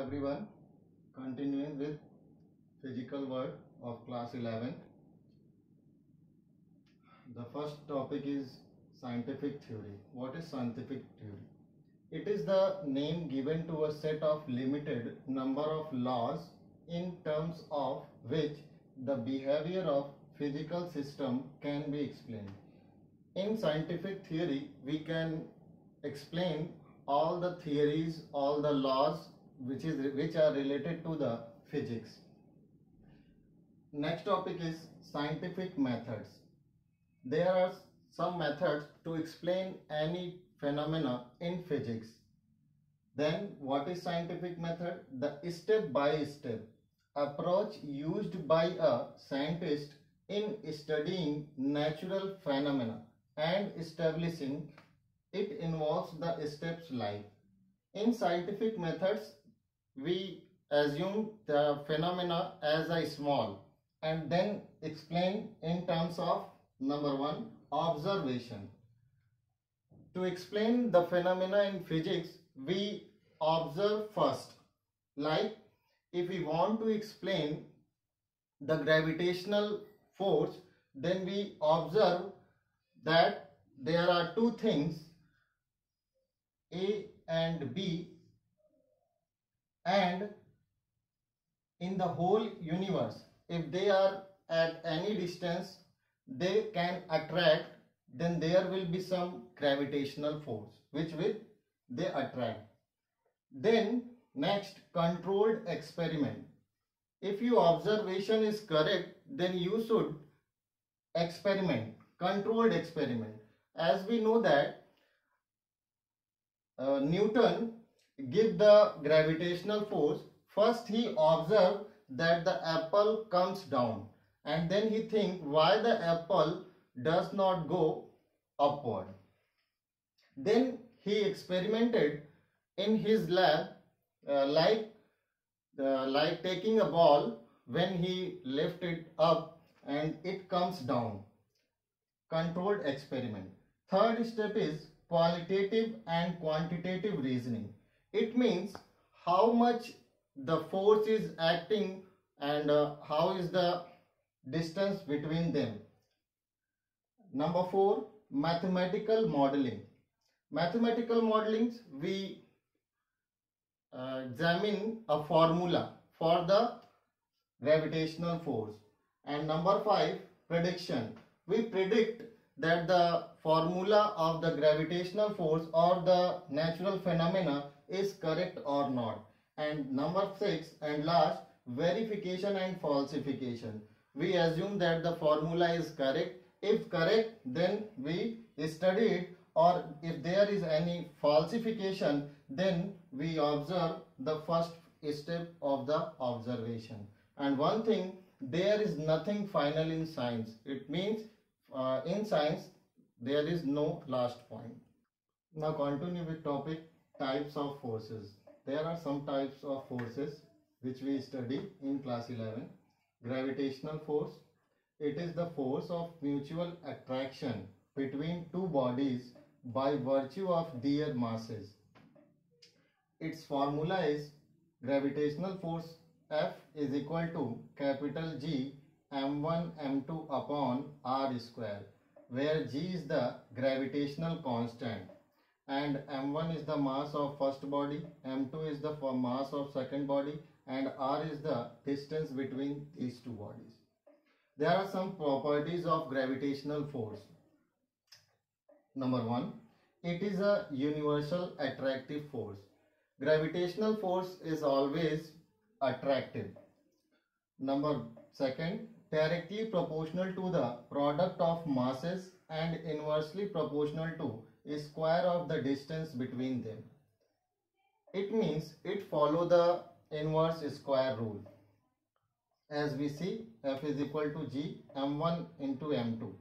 everyone, continuing with physical world of class 11. The first topic is scientific theory. What is scientific theory? It is the name given to a set of limited number of laws in terms of which the behavior of physical system can be explained. In scientific theory, we can explain all the theories, all the laws which are related to the physics. Next topic is scientific methods. There are some methods to explain any phenomena in physics. Then what is scientific method? The step-by-step approach used by a scientist in studying natural phenomena and establishing it involves the steps like. In scientific methods, we assume the phenomena as a small and then explain in terms of number one, observation. To explain the phenomena in physics, we observe first. Like if we want to explain the gravitational force, then we observe that there are two things, A and B, and in the whole universe, if they are at any distance, they can attract, then there will be some gravitational force which will they attract. Then next, controlled experiment. If your observation is correct, then you should experiment, controlled experiment. As we know that Newton give the gravitational force. First he observed that the apple comes down, and then he think why the apple does not go upward. Then he experimented in his lab, like taking a ball, when he lift it up and it comes down. Controlled experiment. Third step is qualitative and quantitative reasoning. It means how much the force is acting and how is the distance between them. Number 4, mathematical modeling. Mathematical modelings, we examine a formula for the gravitational force. And number 5, prediction. We predict that the formula of the gravitational force or the natural phenomena is correct or not. And number 6 and last, verification and falsification. We assume that the formula is correct. If correct, then we study it, or if there is any falsification, then we observe the first step of the observation. And one thing, there is nothing final in science. It means in science there is no last point. Now continue with topic types of forces. There are some types of forces which we study in class 11. Gravitational force. It is the force of mutual attraction between two bodies by virtue of their masses. Its formula is gravitational force F is equal to capital G m1 m2 upon r square, where G is the gravitational constant and m1 is the mass of first body, m2 is the mass of second body, and r is the distance between these two bodies. There are some properties of gravitational force. Number 1, it is a universal attractive force. Gravitational force is always attractive. Number 2, directly proportional to the product of masses and inversely proportional to square of the distance between them. It means it follow the inverse square rule. As we see, F is equal to G m1 into m2.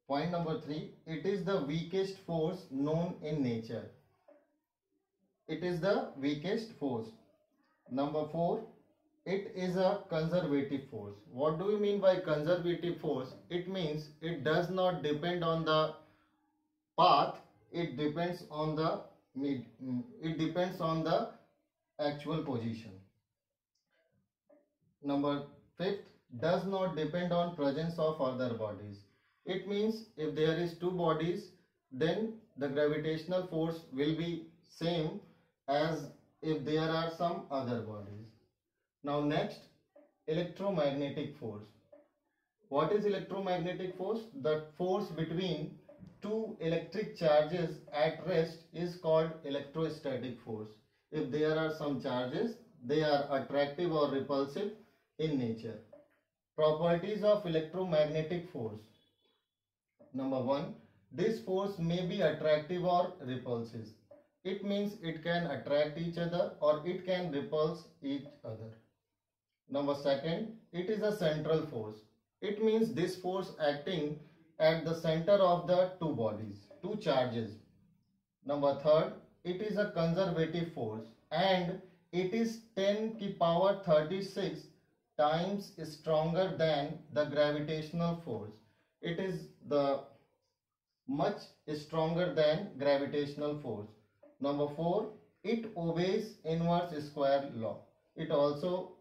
Point number 3, it is the weakest force known in nature. It is the weakest force. Number 4, it is a conservative force. What do we mean by conservative force? It means it does not depend on the path, it depends on the actual position. Number 5th, does not depend on presence of other bodies. It means if there is two bodies, then the gravitational force will be same as if there are some other bodies. Now next, electromagnetic force. What is electromagnetic force? The force between two electric charges at rest is called electrostatic force. If there are some charges, they are attractive or repulsive in nature. Properties of electromagnetic force. Number 1, this force may be attractive or repulsive. It means it can attract each other or it can repulse each other. Number 2, it is a central force. It means this force acting at the center of the two bodies, two charges. Number 3, it is a conservative force and it is 10 की power 36 times stronger than the gravitational force. It is the much stronger than gravitational force. Number 4, it obeys inverse square law. It also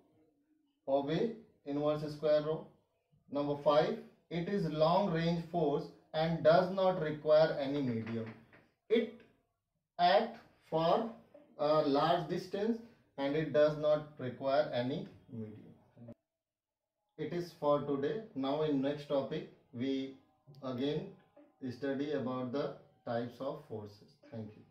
obeys inverse square law. Number 5, it is long range force and does not require any medium. It acts for a large distance and it does not require any medium. It is for today. Now in next topic we again study about the types of forces. Thank you.